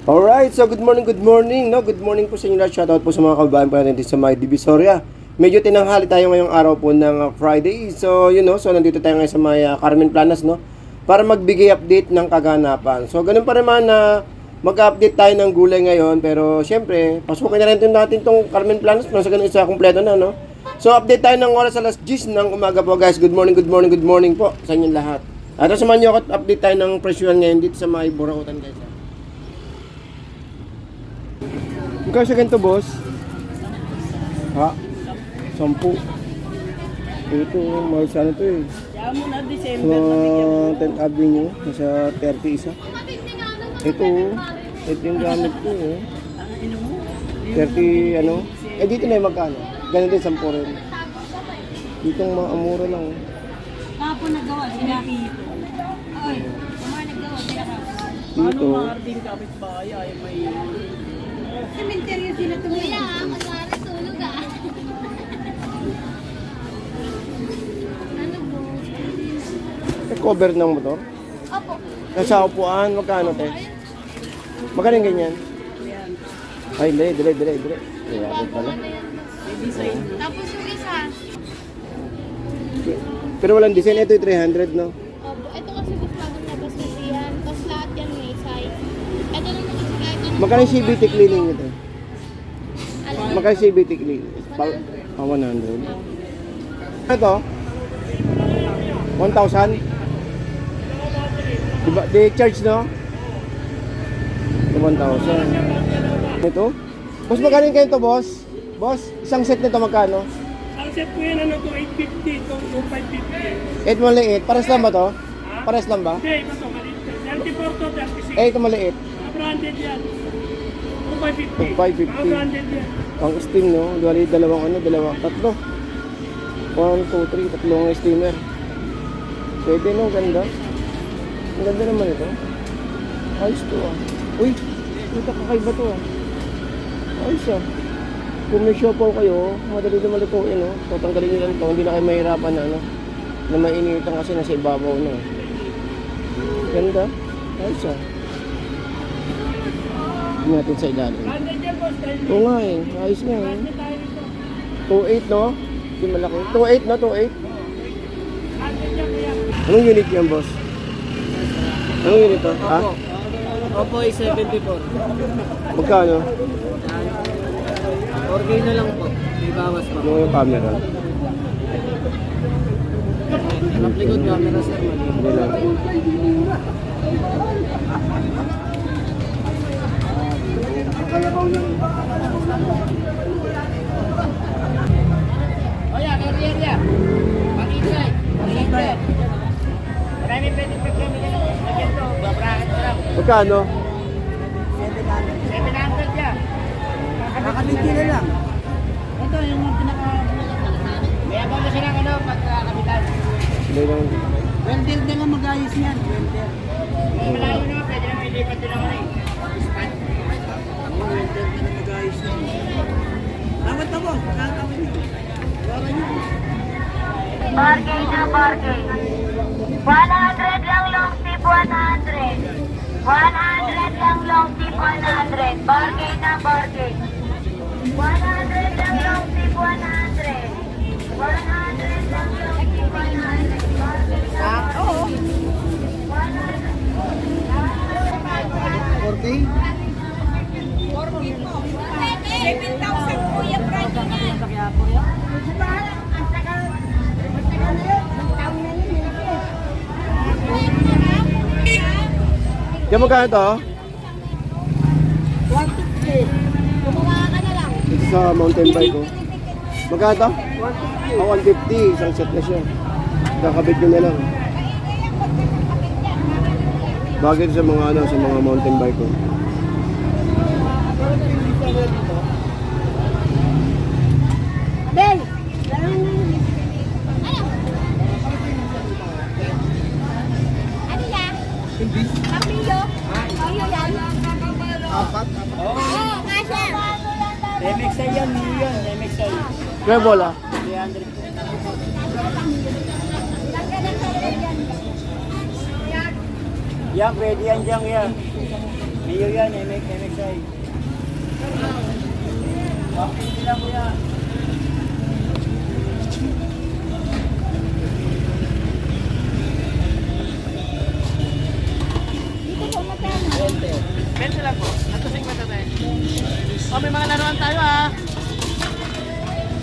Alright, so good morning, no? Good morning po sa inyo lahat. Shoutout po sa mga kababayan po natin sa mga Divisoria. Medyo tinanghali tayo ngayong araw po ng Friday. So, so nandito tayo ngayon sa may Carmen Planas, no? Para magbigay update ng kaganapan. So, ganun pa naman na mag-update tayo ng gulay ngayon. Pero, syempre, pasukin na rin natin itong Carmen Planas. Nasa ganun isa, kompleto na, no? So, update tayo ng oras alas 10 ng umaga po, guys. Good morning po sa inyong lahat. At samahan nyo ako at update tayo ng presyon ngayon dito sa may Burautan, guys. Ikaw sa ganito, boss? Ha? 10. Ito, mahal sana ito eh. Kaya mo na Sa December na bigyan 10th Avenue, nasa 30 isa. Ito yung gamit ko eh. ang ino mo. 30 ano? Eh dito na yung magkano? Ganun din, 10 rin. Dito ang maamura lang. Kapon nagawa sila. Ay, kumain nagawa sila ka. Dito. Ano maarding kapitbahay ay may cemetery sila tumira. Kunwari tulog ah. Ano po? May cover ng motor. Opo. Nasa upuan, magkano te? Magkano yung ganyan? Yan. Ay, dire. Kaya pala. May design. Tapos yung isa. Pero walang design, ito yung 300, no? Opo. Ito kasi gusto bagong labas kasi yan. Tapos lahat yan may size. Ito naman kasi kahit ano. Magkano yung CBT cleaning nito? Alam. Magkano yung CBT cleaning? 100. Ito? 1,000? Diba, di charge, no? 1,000. Ito? Boss, magkano yung ganito, boss? Boss, isang set nito magkano? Ang set ko yan ano to 850 to 550. 8 maliit. Pares lang ba to? Pares lang ba? Hindi, ito to maliit. 34 to 36. Eh, ito maliit. Branded yan. 250. 550. Branded yan. Ang steam, no? Tatlo. 1, 2, 3, tatlong steamer. Pwede, no? Ganda. Ang ganda naman ito. Ayos to, ah. Uy, ito kakaiba to, ah. Ayos, ah. Kung may siopaw kayo, madali na malutuin, no? Tatanggalin nyo lang ito. Hindi na kayo mahirapan na, ano? Na mainitan kasi nasa ibabaw, no? Ganda. Ayos, ah. Tignan natin sa ilalim. Branded yan boss. Oo nga, eh. Ayos nga, eh. Branded tayo nito. 2.8, no? Hindi malaki. 2.8, no? 2.8. Branded yan kaya. Anong unit yan, boss? Anong unit to? Ha? Opo, 74. Magkano? 4K na lang po. May bawas pa. Yung camera. Likod camera sir. Hindi lang. Oya, area. Pag-insay. Pag-insay. Marami pwede pagkami ka lang. Lagyan to. Babrakan ko lang. Magkano? 700 yan. Nakabiti na lang. Ito yung pinaka... May abang na siya ng ano pagkakapitan. Hindi lang. Welder na lang mag-ayos yan. Welder. Malayo na. Pwede na may lipat din ako eh. Welder na lang mag-ayos yan. Dapat na po. Nakakawin nyo. Gawan nyo. Bargain na bargain. 100 lang long tip 100. 100 lang long tip 100. Bargain na bargain. 100 lang long tip 100. 100 lang long tip 100. Bargain na bargain. 40? 7,000 po yung price niyan. Kaya po yan. Kaya magkano to? 150. Gumawa ka na lang. Ito sa mountain bike, oh. Magkano to? 150. Isang set na siya. Kakabit nyo na lang. Bagay sa mga sa mga mountain bike, oh. Ben! Ano? Ano yan? Kapilyo? Kapilyo yan? Apat? Oo, kasha. MXI yan, million. MXI. Kaya bola? 300. Lagyan ng sarili yan. Yan, pwede yan dyan yan. Mayor yan, MXI. Okay, sila kuya. Dito po, magkano? 20 lang po. Nato 50 tayo. Oh, may mga laruan tayo ah.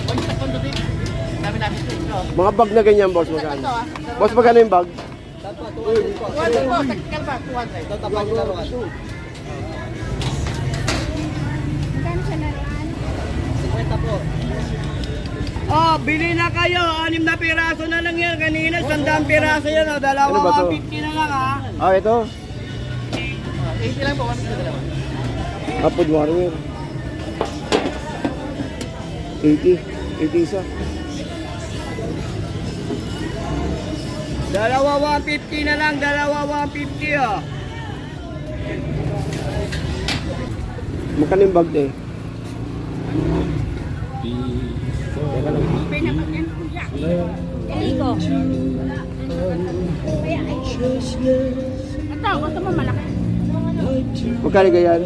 Huwag sa kondo din. Dami namin ito. No? Mga bag na ganyan, boss, magkano? Boss, magkano yung bag? 200 po, tactical ba? 200. Ito tapos yung laruan. Magkano sa laruan? 50 po. Oh, bili na kayo. 6 na piraso na lang yan. Kanina, 100 piraso yan. Oh. Dalawa, Ano ba to? 150 na lang ah. Ah, ito. 80 lang po, 150 na dalawa. Upwood warrior. 80. 80 isa. Dalawa 150 na lang, dalawa 150 oh. Magkano yung bag eh? Dali ko. Kaya ay. Ito, gusto mo malaki? Magkano ganyan?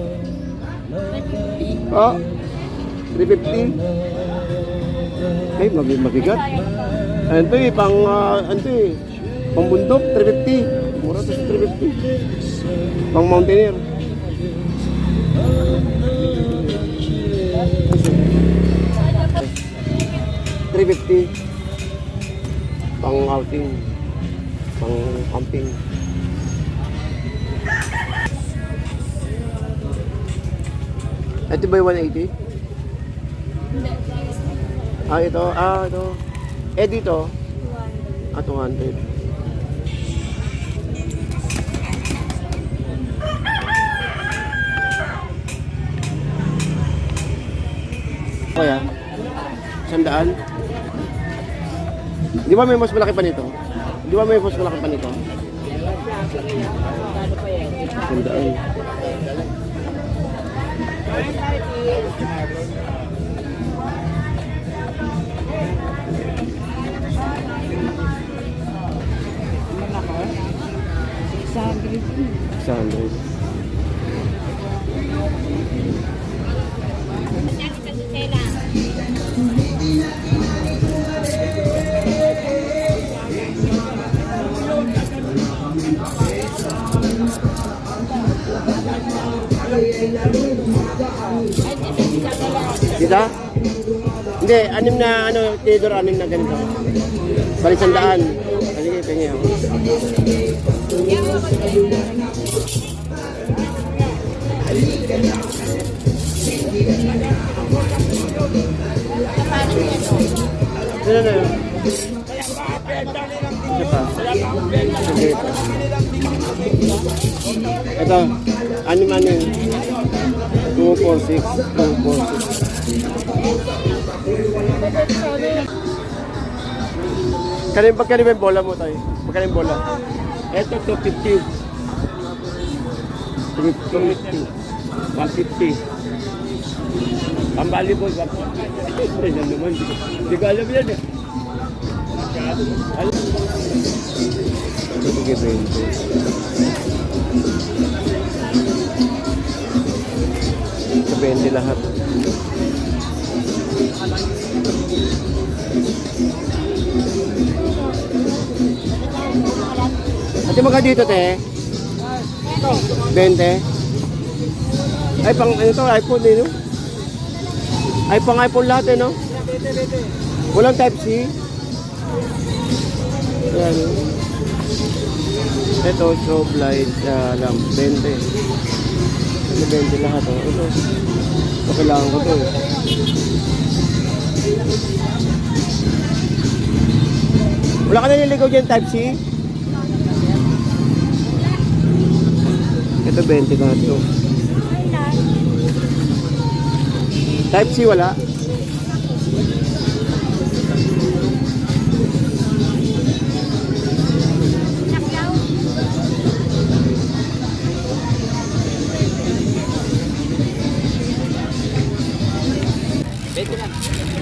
Oh, 350. Ay, mabigat. Ano eh, pang, ano eh, pang bundok, 350. Mura to sa 350. Pang mountaineer. $350. Pang outing. Pang camping. Ito ba yung 180? Ah, ito. Ah, ito. Eh, dito. Ah, 200. Kaya? 100? Di ba may mas malaki pa nito? Di ba may mas malaki pa nito? 100. Sandal. Magkano sa susela? Dita? Hindi, anim na ano, Theodore, anim na ganito. Bali 100. Sige, pengi ako. Ano na yun? Isa pa. Sige, ito. Ito, anim-anim. 246. 246. Pagkano ba yung bola mo tayo? Pagkano yung bola? Ito 250. 250. 150. Pambali boy, 150. Yan naman. Hindi ko alam yan eh. Sige, 20. Sa 20 lahat. Ate, magka dito, te? 20? Ay, pang ano to? iPhone eh, no? Ay, pang iPhone lahat eh, no? Walang Type-C? Ayan, no? Ito, strobe light, lamp, 20. Ito, 20 lahat, oh. Ito. Ito, kailangan ko to, eh. Wala ka naliligaw dyan, Type-C? Ito, 20 na ito. Type-C wala?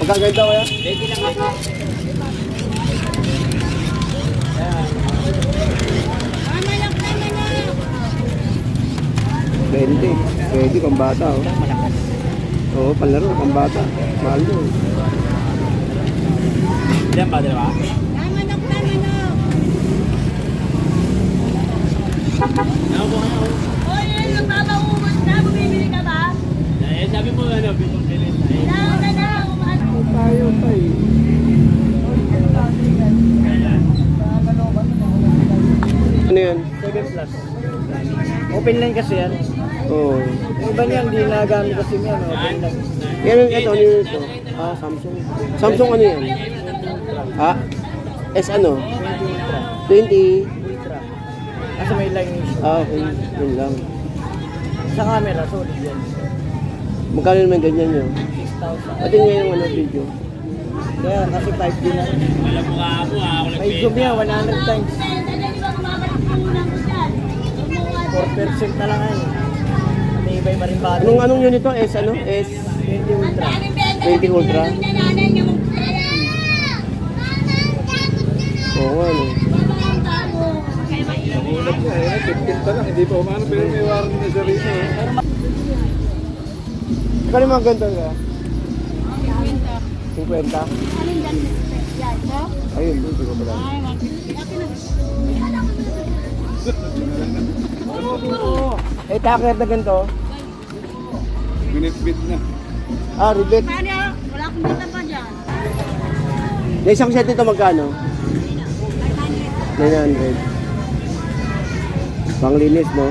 Magkaganda kaya? 20 lang ako. 20. Pwede, pambata, oh. Oo, panlaro, pambata. Mahal yun. Diyan ba, di ba? Ano po kayo? Oy, yung mabaubos na, bumibili ka ba? Eh, sabi mo ano, bitong kilit. Tayo pa eh. Ano yan? 7 plus. Open line kasi yan. Oo. Yung iba niyan, hindi nagamit kasi yan. Open line. Yan, ito, ano yun ito? Ah, Samsung. Samsung ano yan? Ah? S ano? 20. Ultra. Kasi may line issue. Ah, okay. Yun lang. Sa camera, solid yan. Magkano naman ganyan nyo? 6,000. Pati nga yung ano, video. Kaya kasi 5D na. Wala mo ka ako, may zoom yan, 100 times. 4% na lang yan. May iba yung battery. Anong yun ito? S ano? S 20 Ultra. 20 Ultra? Oo nga, ano. Nagulat niya eh, 15 pa lang, hindi pa umano pero may warning na sa rito. Kali mga ganito ka? 50? Ayun, hindi ko pala. Eh, takert na ganito? Binit-bit na. Ah, rivet. Wala akong data pa dyan. Na isang set ito magkano? 900. Panglinis, no?